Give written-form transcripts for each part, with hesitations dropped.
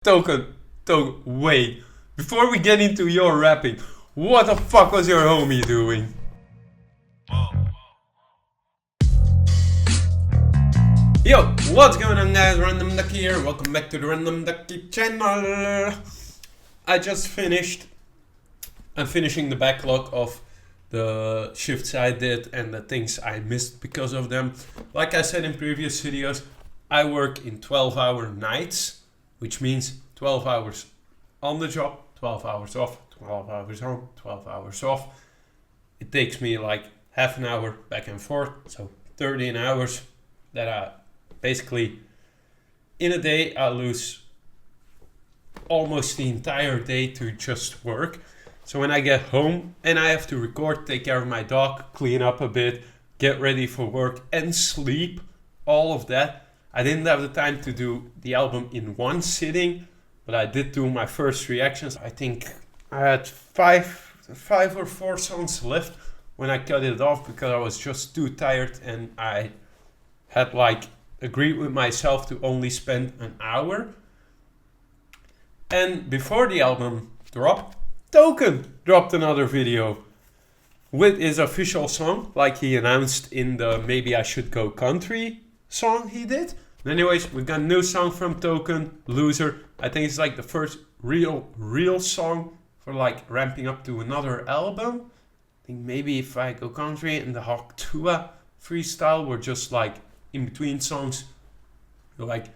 Token, wait. Before we get into your rapping, what the fuck was your homie doing? Yo, what's going on guys? Random Ducky here. Welcome back to the Random Ducky channel. I just finished. I'm finishing the backlog of the shifts I did and the things I missed because of them. Like I said in previous videos, I work in 12-hour nights, which means 12 hours on the job, 12 hours off, 12 hours on, 12 hours off. It takes me like half an hour back and forth, so 13 hours that I basically, in a day, I lose almost the entire day to just work. So when I get home and I have to record, take care of my dog, clean up a bit, get ready for work and sleep, all of that, I didn't have the time to do the album in one sitting, but I did do my first reactions. I think I had five or four songs left when I cut it off because I was just too tired and I had like agreed with myself to only spend an hour. And before the album dropped, Token dropped another video with his official song, like he announced in the Maybe I Should Go Country song he did. But anyways, we got a new song from Token, Loser. I think it's like the first real song for like ramping up to another album. I think maybe If I Go Country and the Hawk Tua freestyle were just like in between songs to like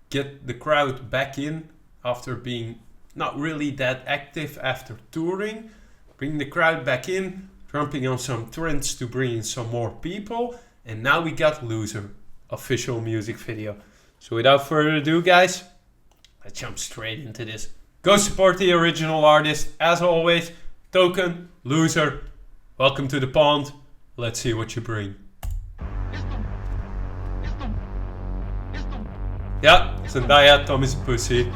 get the crowd back in after being not really that active after touring. Bring the crowd back in, jumping on some trends to bring in some more people. And now we got Loser, official music video. So without further ado guys, let's jump straight into this. Go support the original artist. As always, Token, Loser, welcome to the pond. Let's see what you bring. Yeah, Zendaya, Tommy's a pussy.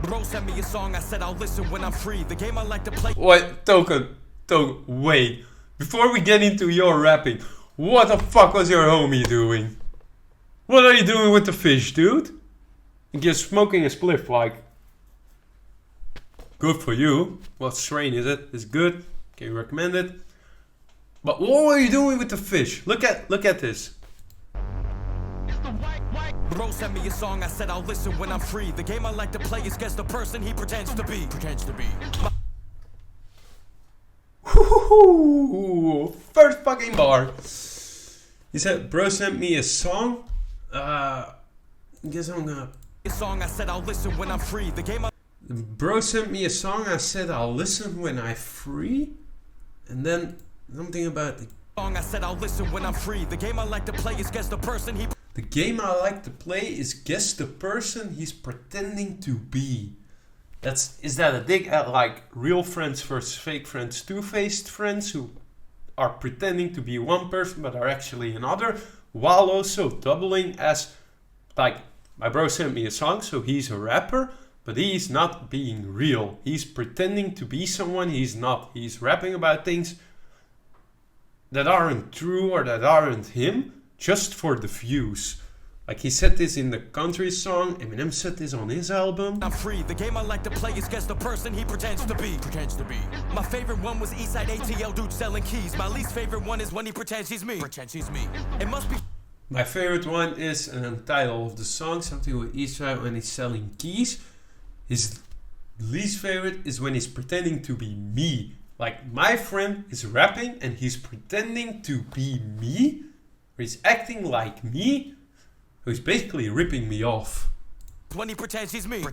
Bro sent me a song, I said I'll listen when I'm free. The game I like to play. Wait, Token, wait. Before we get into your rapping, what the fuck was your homie doing? What are you doing with the fish, dude? You're smoking a spliff, like. Good for you. What strain is it? It's good. Can you recommend it? But what were you doing with the fish? Look at this. Bro sent me a song, I said I'll listen when I'm free. The game I like to play is guess the person he pretends to be. First fucking bar. He said, bro sent me a song. Guess I'm gonna. A song, I said I'll listen when I'm free. The game I. Bro sent me a song, I said I'll listen when I'm free. And then something about the song, I said I'll listen when I'm free. The game I like to play is guess the person he. The game I like to play is guess the person he's pretending to be. Is that a dig at like real friends versus fake friends, two-faced friends who are pretending to be one person but are actually another, while also doubling as like my bro sent me a song, so he's a rapper, but he's not being real. He's pretending to be someone he's not. He's rapping about things that aren't true or that aren't him, just for the views. Like he said this in the country song, Eminem said this on his album. I'm free. The game I like to play is guess the person he pretends to be. My favorite one was Eastside ATL dude selling keys. My least favorite one is when he pretends he's me. It must be. My favorite one is an title of the song, something with Eastside when he's selling keys. His least favorite is when he's pretending to be me. Like my friend is rapping and he's pretending to be me. Or he's acting like me. He's basically ripping me off. When he pretends he's me.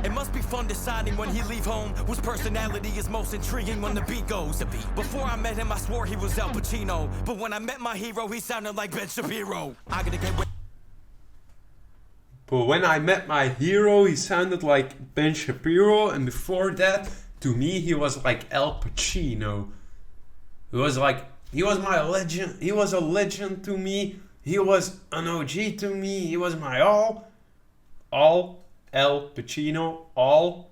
It must be fun deciding when he leave home whose personality is most intriguing when the beat goes. Before I met him, I swore he was Al Pacino. But when I met my hero, he sounded like Ben Shapiro. But when I met my hero, he sounded like Ben Shapiro. And before that, to me, he was like Al Pacino. He was my legend. He was a legend to me. He was an OG to me. He was my all. Al Pacino, all.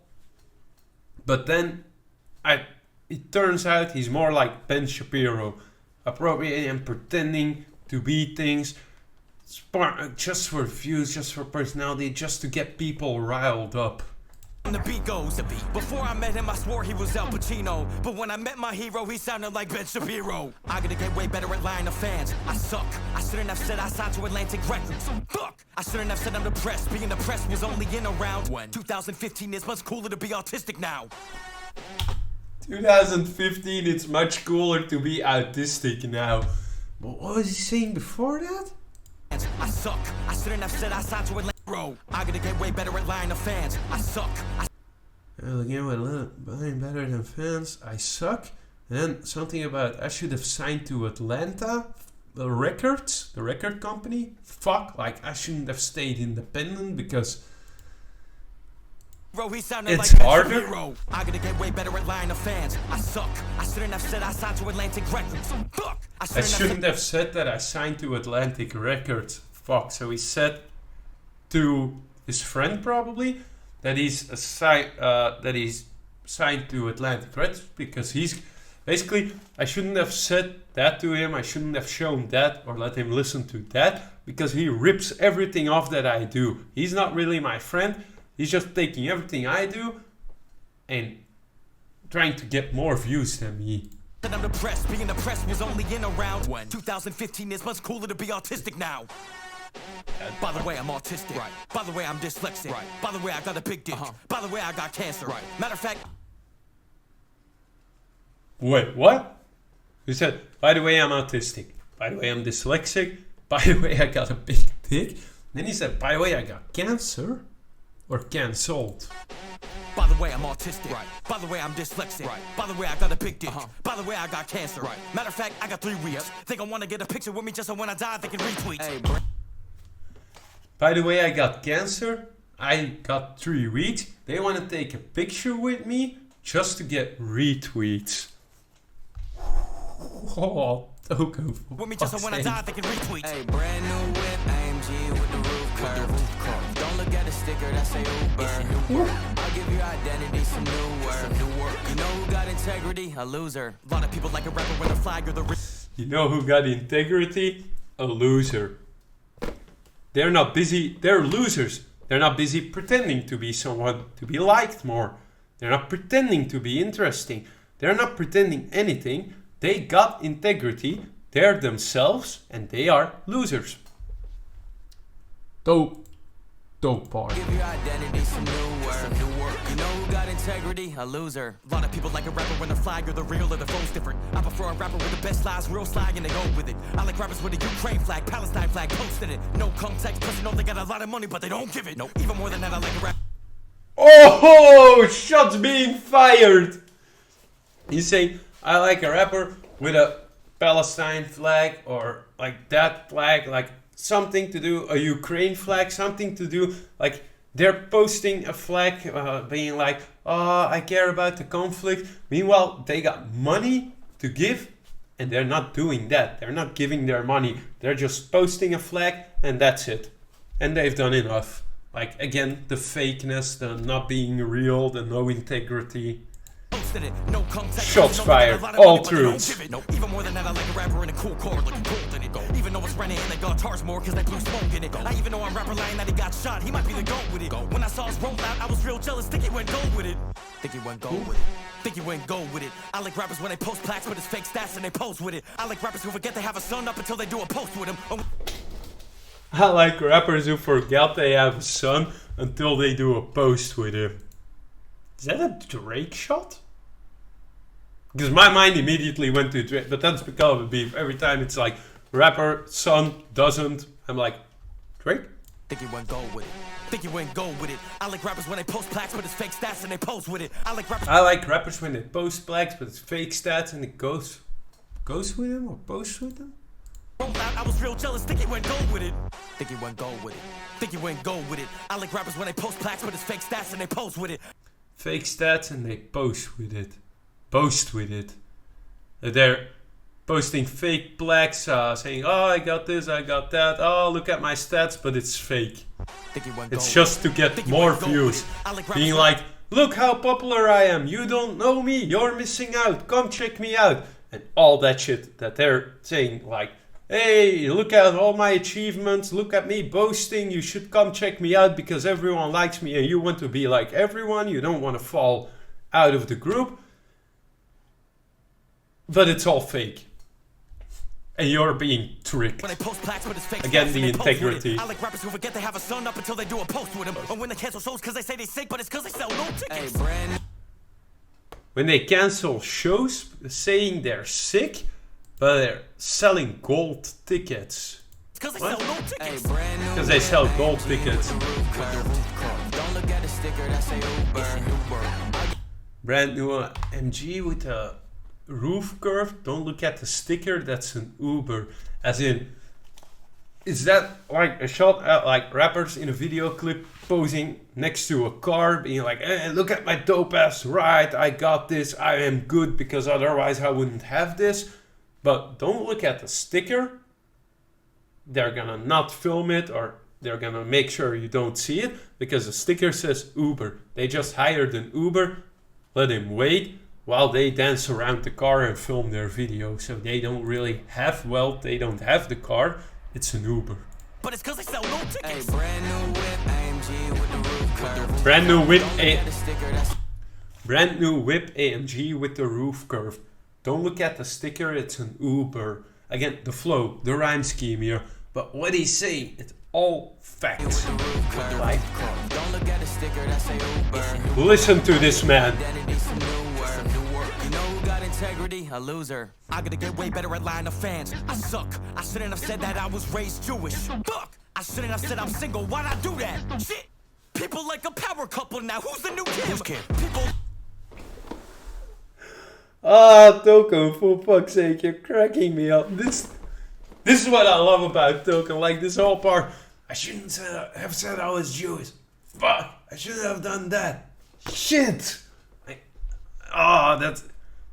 But then it turns out he's more like Ben Shapiro. Appropriating and pretending to be things just for views, just for personality, just to get people riled up. The beat goes. Before I met him, I swore he was Al Pacino. But when I met my hero, he sounded like Ben Shapiro. I gotta get way better at lying to fans. I suck. I shouldn't have said I signed to Atlantic Records. Fuck. I shouldn't have said I'm depressed. Being depressed was only in around when 2015 is much cooler to be autistic now. 2015, it's much cooler to be autistic now. But what was he saying before that? I suck. I shouldn't have said I signed to Atlantic. Bro, I gotta get way better at lying to fans. I suck. Buying better than fans. I suck. And then something about I should have signed to Atlanta Records, the record company. Fuck, like I shouldn't have stayed independent because bro, he sounded it's like harder. Hero. I gotta get way better at lying to fans. I suck. I shouldn't have said I signed to Atlantic Records. Fuck. I shouldn't have said that I signed to Atlantic Records. Fuck. So he said to his friend probably that he's signed to Atlantic Records because he's basically I shouldn't have said that to him. I shouldn't have shown that or let him listen to that because he rips everything off that I do. He's not really my friend. He's just taking everything I do and trying to get more views than me. I'm depressed. Being depressed was only in around when 2015 is much cooler to be autistic now. By the way, I'm autistic. Right. By the way, I'm dyslexic. Right. By the way, I got a big dick. By the way, I got cancer. Right. Matter of fact. Wait, what? You said, by the way, I'm autistic. By the way, I'm dyslexic. By the way, I got a big dick. Then he said, by the way, I got cancer. Or cancelled. By the way, I'm autistic. Right. By the way, I'm dyslexic. Right. By the way, I got a big dick. By the way, I got cancer. Right. Matter of fact, I got 3 weeks. Think I want to get a picture with me just so when I die, they can retweet. Hey, bro. By the way, I got cancer. I got 3 weeks. They want to take a picture with me just to get retweets. Oh, Toko. With me just so when I die, they can retweet. Hey, brand new whip, AMG with the roof curve. Don't look at the sticker that say Uber. I'll give your identity some new work. You know who got integrity? A loser. A lot of people like a rapper with a flag or the. You know who got integrity? A loser. They're not busy. They're losers. They're not busy pretending to be someone to be liked more. They're not pretending to be interesting. They're not pretending anything. They got integrity. They're themselves and they are losers. Dope part. Give your identity some new work. You know who got integrity? A loser. A lot of people like a rapper when the flag or the real or the flow's different. I prefer a rapper with the best lies, real slag, and they go with it. I like rappers with a Ukraine flag, Palestine flag posted it. No context, plus you know they got a lot of money, but they don't give it. No, even more than that, I like a rap. Oh, shots being fired. You say, I like a rapper with a Palestine flag or like that flag, like something to do, a Ukraine flag, something to do, like they're posting a flag being like, oh, I care about the conflict. Meanwhile, they got money to give and they're not doing that. They're not giving their money. They're just posting a flag and that's it. And they've done enough. Like, again, the fakeness, the not being real, the no integrity. No context, shots fired, all truths. No, even more than that, I like a rapper in a cool car looking gold in it. Go. Even though it's running and they got tars more cause they blew smoke in it. Go. I even know I'm rapper lying that he got shot, he might be the GOAT with it. Go. When I saw his rollout, I was real jealous, think he went gold with it. Think he went gold with it. Think he went gold with it. I like rappers when they post plaques but it's fake stats and they pose with it. I like rappers who forget they have a son up until they do a post with him. I like rappers who forget they have a son until they do a post with him. Is that a Drake shot? Because my mind immediately went to Drake, but that's because of a beef. Every time it's like, rapper, son, doesn't. I'm like, Drake? Think he went gold with it. Think he went gold with it. I like rappers when they post plaques but it's fake stats and they pose with it. I like rappers when they post plaques but it's fake stats and it goes with them or posts with them? I was real jealous, think he went gold with it. Think he went gold with it. Think he went gold with it. I like rappers when they post plaques but it's fake stats and they pose with it. Fake stats and they post with it. Boast with it. They're posting fake plaques saying, oh, I got this, I got that. Oh, look at my stats, but it's fake. It's just to get more views. Being like, look how popular I am. You don't know me. You're missing out. Come check me out. And all that shit that they're saying, like, hey, look at all my achievements, look at me boasting, you should come check me out because everyone likes me and you want to be like everyone, you don't want to fall out of the group. But it's all fake. And you're being tricked. When they post plaques with his fake Again, stuff the and they post with integrity. it. I like rappers who forget they have a son up until they do a post with him. Or when they cancel shows because they say they sick, but it's because they sell no tickets. Hey, brand When they cancel shows saying they're sick, but they're selling gold tickets. Because they sell no tickets. Because they sell gold tickets. Don't look at the sticker that say Uber. Brand new MG with a roof curve. Don't look at the sticker, that's an Uber. As in, is that like a shot at like rappers in a video clip posing next to a car being like, hey, look at my dope ass ride, I got this, I am good because otherwise I wouldn't have this. But don't look at the sticker. They're gonna not film it, or they're gonna make sure you don't see it because the sticker says Uber. They just hired an Uber, let him wait while they dance around the car and film their video. So they don't really have wealth, they don't have the car, it's an Uber. But it's because they sell no tickets. Hey, brand new whip, AMG with the roof curve. Brand new whip, Don't look at the sticker that's brand new whip AMG with the roof curve. Don't look at the sticker, it's an Uber. Again, the flow, the rhyme scheme here. But what he's saying, it's all facts. Like, Don't look at the sticker that say Uber. listen to this man. Identity, some new word. You know who got integrity? A loser. I gotta get way better at lying to fans. I suck. I shouldn't have said that I was raised Jewish. Fuck. I shouldn't have said I'm single. Why'd I do that? Shit. People like a power couple now. Who's the new Kim? People. Ah, Token, for fuck's sake, you're cracking me up. This is what I love about Token. Like this whole part. I shouldn't have said I was Jewish. Fuck, I shouldn't have done that. Shit.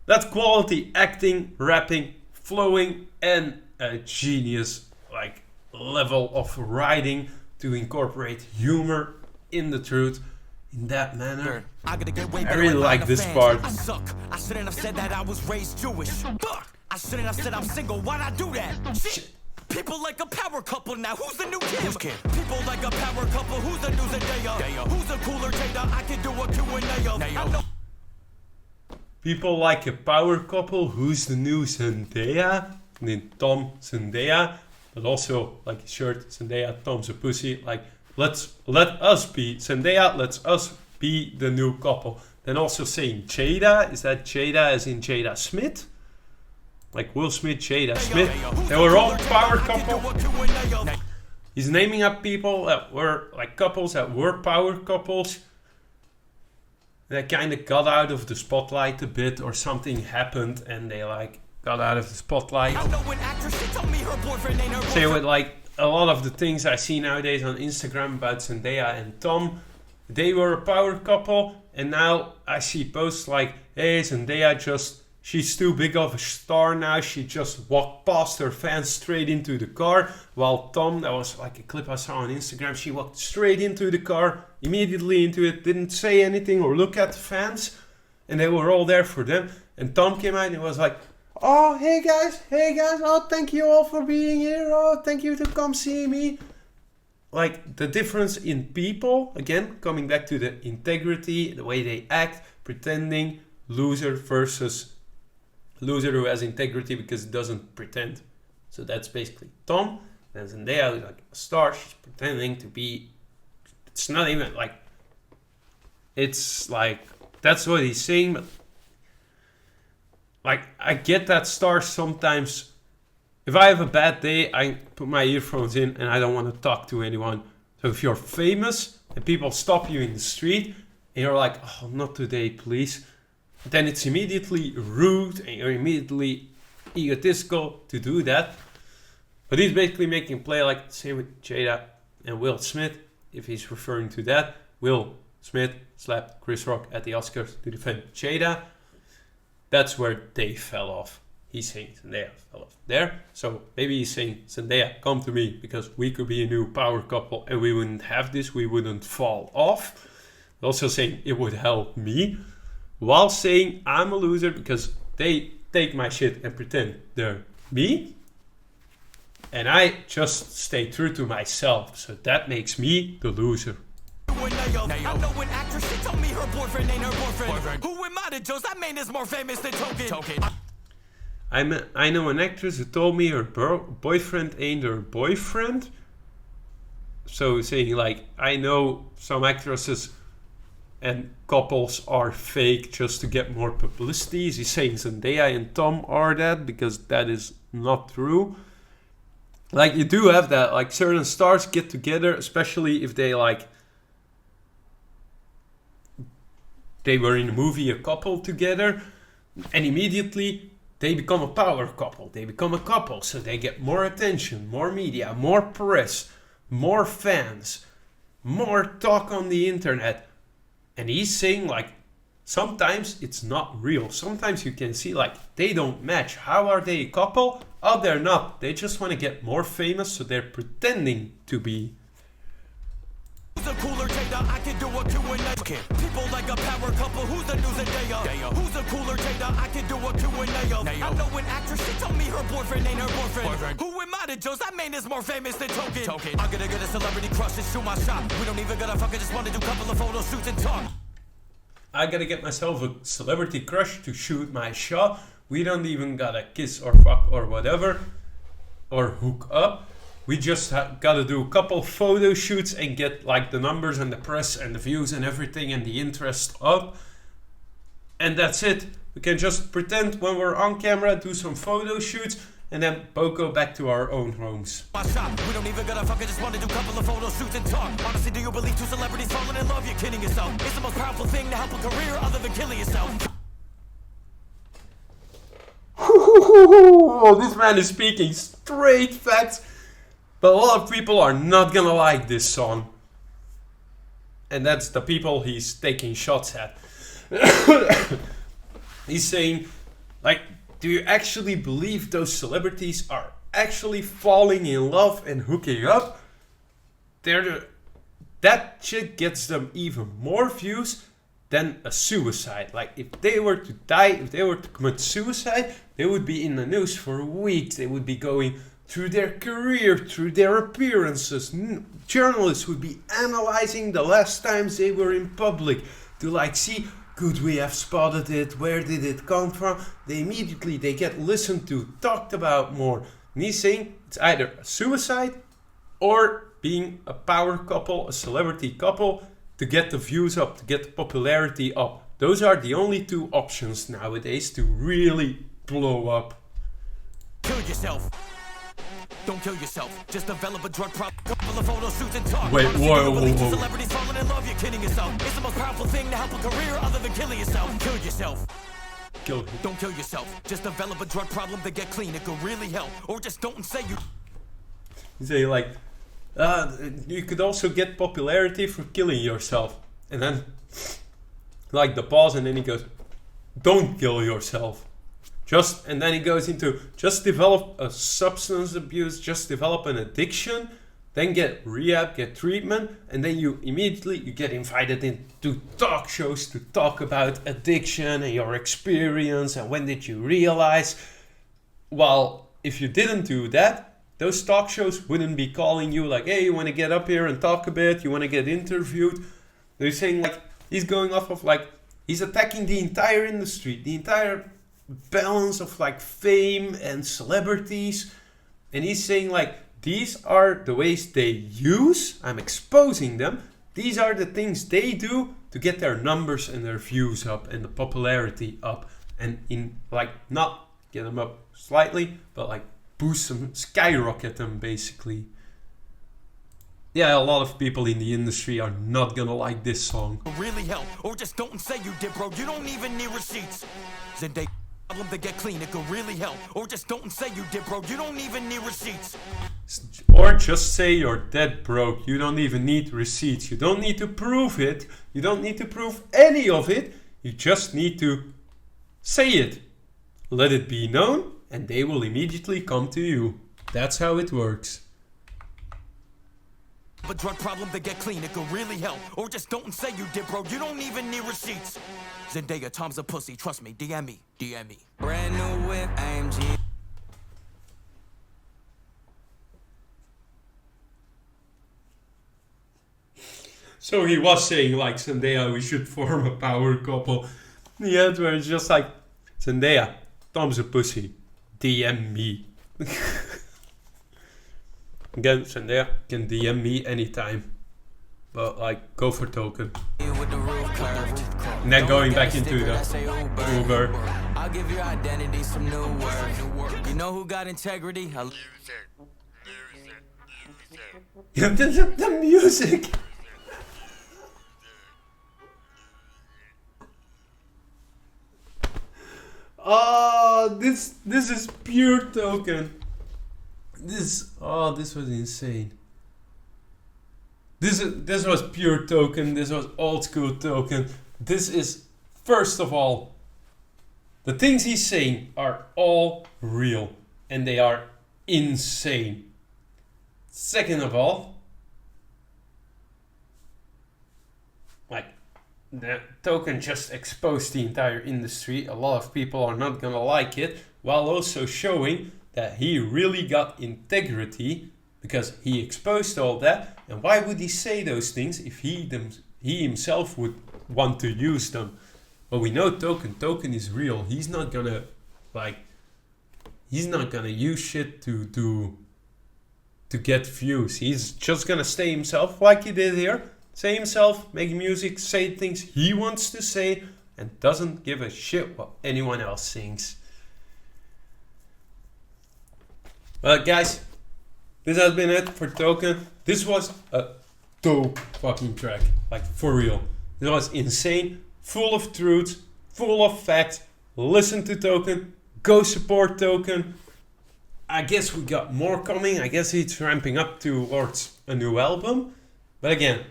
That's quality acting, rapping, flowing, and a genius like level of writing to incorporate humor in the truth in that manner. I gotta get way I better really at lying like to this fans. part. I suck. I shouldn't have said that I was raised Jewish. Fuck. I shouldn't have said I'm single. Why'd I do that? Shit. People like a power couple now. Who's the new Kim? People like a power couple. Who's the new Zendaya? Who's a cooler Jada? I can do a Q&A. People like a power couple. Who's the new Zendaya? And then Tom Zendaya, but also like his shirt Zendaya, Tom's a pussy. Like let us be Zendaya. Let's us be the new couple. Then also saying Jada. Is that Jada as in Jada Smith? Like Will Smith, Jada Smith. They were all power couple. He's naming up people that were like couples that were power couples. That kind of got out of the spotlight a bit, or something happened and they like got out of the spotlight. Say with like a lot of the things I see nowadays on Instagram about Zendaya and Tom, they were a power couple, and now I see posts like, hey, Zendaya she's too big of a star now, she just walked past her fans straight into the car, while Tom, that was like a clip I saw on Instagram, she walked straight into the car, immediately into it, didn't say anything or look at the fans, and they were all there for them, and Tom came out and was like, oh, hey guys, oh, thank you all for being here, oh, thank you to come see me. Like, the difference in people, again, coming back to the integrity, the way they act, pretending, loser versus loser who has integrity because it doesn't pretend. So that's basically Tom. And Zendaya is like a star, she's pretending to be, it's not even like, it's like, that's what he's saying, but like, I get that stars sometimes, if I have a bad day, I put my earphones in and I don't want to talk to anyone. So if you're famous and people stop you in the street and you're like, oh, not today, please, then it's immediately rude and you're immediately egotistical to do that. But he's basically making a play like the same with Jada and Will Smith, if he's referring to that. Will Smith slapped Chris Rock at the Oscars to defend Jada. That's where they fell off. He's saying Zendaya fell off there. So maybe he's saying, Zendaya, come to me because we could be a new power couple and we wouldn't have this, we wouldn't fall off. Also saying it would help me. While saying I'm a loser because they take my shit and pretend they're me. And I just stay true to myself, so that makes me the loser. I know an actress, she told me her boyfriend ain't her boyfriend. Who am I to judge? That man is more famous than Token. I know an actress who told me her boyfriend ain't her boyfriend. So saying like, I know some actresses and couples are fake just to get more publicity. He's saying Zendaya and Tom are that, because that is not true. Like, you do have that, like certain stars get together, especially if they like, they were in a movie a couple together, and immediately they become a power couple. They become a couple, so they get more attention, more media, more press, more fans, more talk on the internet. And he's saying like, sometimes it's not real. Sometimes you can see like, they don't match. How are they a couple? Oh, they're not. They just want to get more famous, so they're pretending to be. Who's a cooler data? I can do a Q&A. People like a power couple. Who's the new Zendaya? Who's a cooler data? I can do a Q&A. I know an actress. She told me her boyfriend ain't her boyfriend. Who am I to judge? That man is more famous than Token. I'm gonna get a celebrity crush and shoot my shot. We don't even gotta fuck. I just wanna do a couple of photo shoots and talk. I gotta get myself a celebrity crush to shoot my shot. We don't even gotta kiss or fuck or whatever, or hook up. We just gotta do a couple photo shoots and get like the numbers and the press and the views and everything and the interest up. And that's it. We can just pretend when we're on camera, do some photo shoots, and then both go back to our own homes. We don't even gotta fuck. I just wanna do a couple of photo shoots and talk. Honestly, do you believe two celebrities falling in love? You're kidding yourself. It's the most powerful thing to help a career other than killing yourself. This man is speaking straight facts. But a lot of people are not gonna like this song. And that's the people he's taking shots at. He's saying, like, do you actually believe those celebrities are actually falling in love and hooking up? That shit gets them even more views than a suicide. Like, if they were to die, if they were to commit suicide, they would be in the news for weeks. They would be going through their career, through their appearances. Journalists would be analyzing the last times they were in public to like see, could we have spotted it? Where did it come from? They get listened to, talked about more. And he's saying it's either a suicide or being a power couple, a celebrity couple, to get the views up, to get the popularity up. Those are the only two options nowadays to really blow up. Kill yourself. Don't kill yourself. Just develop a drug problem. Couple of photo shoots and talk. Wait, whoa. Celebrities falling in love. You're kidding yourself. It's the most powerful thing to help a career other than killing yourself. Kill yourself. Don't kill yourself. Just develop a drug problem to get clean. It could really help. Or just don't say you. You say like, you could also get popularity for killing yourself. And then, like the pause, and then he goes, don't kill yourself. And then he goes into, just develop a substance abuse, just develop an addiction, then get rehab, get treatment, and then you get invited into talk shows to talk about addiction and your experience and when did you realize. Well, if you didn't do that, those talk shows wouldn't be calling you like, hey, you want to get up here and talk a bit, you want to get interviewed. They're saying like, he's going off of like, he's attacking the entire industry, the entire balance of like fame and celebrities, and he's saying like, these are the ways they use, I'm exposing them, these are the things they do to get their numbers and their views up and the popularity up, and in like not get them up slightly, but like boost them, skyrocket them basically. Yeah, a lot of people in the industry are not gonna like this song. Really help, or just don't say you did, bro. You don't even need receipts. Zendaya problem to get clean, it could really help. Or just don't say you did, bro. You don't even need receipts. Or just say you're dead broke. You don't even need receipts. You don't need to prove it. You don't need to prove any of it. You just need to say it. Let it be known, and they will immediately come to you. That's how it works. A drug problem to get clean, it could really help. Or just don't say you did, bro. You don't even need receipts. Zendaya, Tom's a pussy. Trust me. DM me. DM me. Brand new whip, AMG. So he was saying like, Zendaya, we should form a power couple. In the end, where it's just like, Zendaya, Tom's a pussy. DM me. Again, Zendaya can DM me anytime. But like, go for token. And then going back into the Uber. I'll give your identity some new work. You know who got integrity? The music. Oh, this is pure token. This was insane. This was pure token. This was old school token. This is, first of all, the things he's saying are all real and they are insane. Second of all, like, the token just exposed the entire industry. A lot of people are not gonna like it, while also showing that he really got integrity because he exposed all that. And why would he say those things if he himself would want to use them? Well, we know token is real. He's not gonna use shit to get views. He's just gonna stay himself like he did here. Say himself, make music, say things he wants to say, and doesn't give a shit what anyone else thinks. Well, guys, this has been it for Token. This was a dope fucking track. Like, for real. It was insane, full of truth, full of facts. Listen to Token. Go support Token. I guess we got more coming. I guess he's ramping up towards a new album. But again,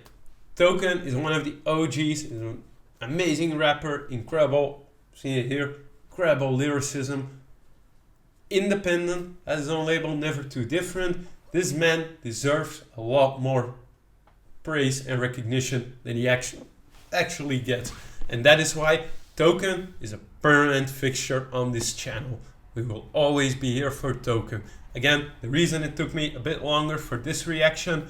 Token is one of the OGs. He's an amazing rapper. Incredible. See it here. Incredible lyricism. Independent. Has his own label. Never too different. This man deserves a lot more praise and recognition than he actually gets. And that is why Token is a permanent fixture on this channel. We will always be here for Token. Again, the reason it took me a bit longer for this reaction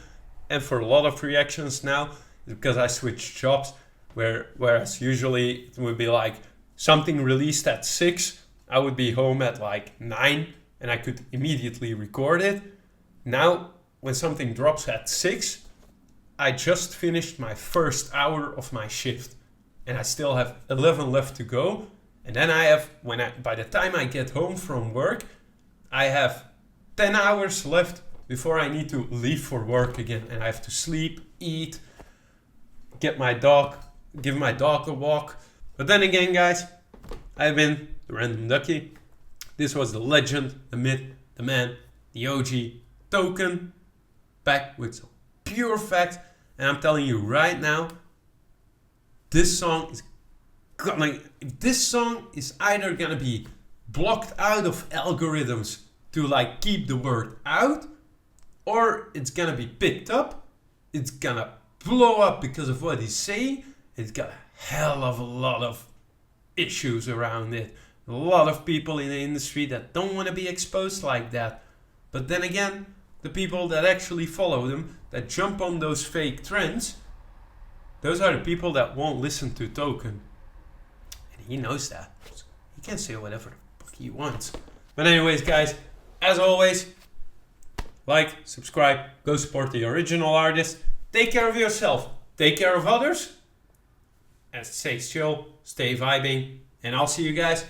and for a lot of reactions now is because I switched jobs, whereas usually it would be like something released at 6, I would be home at like 9 and I could immediately record it. Now, when something drops at 6, I just finished my first hour of my shift and I still have 11 left to go. And then I have, by the time I get home from work, I have 10 hours left before I need to leave for work again. And I have to sleep, eat, give my dog a walk. But then again, guys, I've been the Random Ducky. This was the legend, the myth, the man, the OG Token, back with some pure facts. And I'm telling you right now, this song is either gonna be blocked out of algorithms to like keep the word out, or it's gonna be picked up, it's gonna blow up because of what he's saying. It's got a hell of a lot of issues around it. A lot of people in the industry that don't want to be exposed like that. But then again, the people that actually follow them, that jump on those fake trends, those are the people that won't listen to Token. And he knows that. He can say whatever the fuck he wants. But anyways, guys, as always, like, subscribe, go support the original artist. Take care of yourself. Take care of others. And stay chill, stay vibing. And I'll see you guys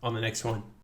on the next one.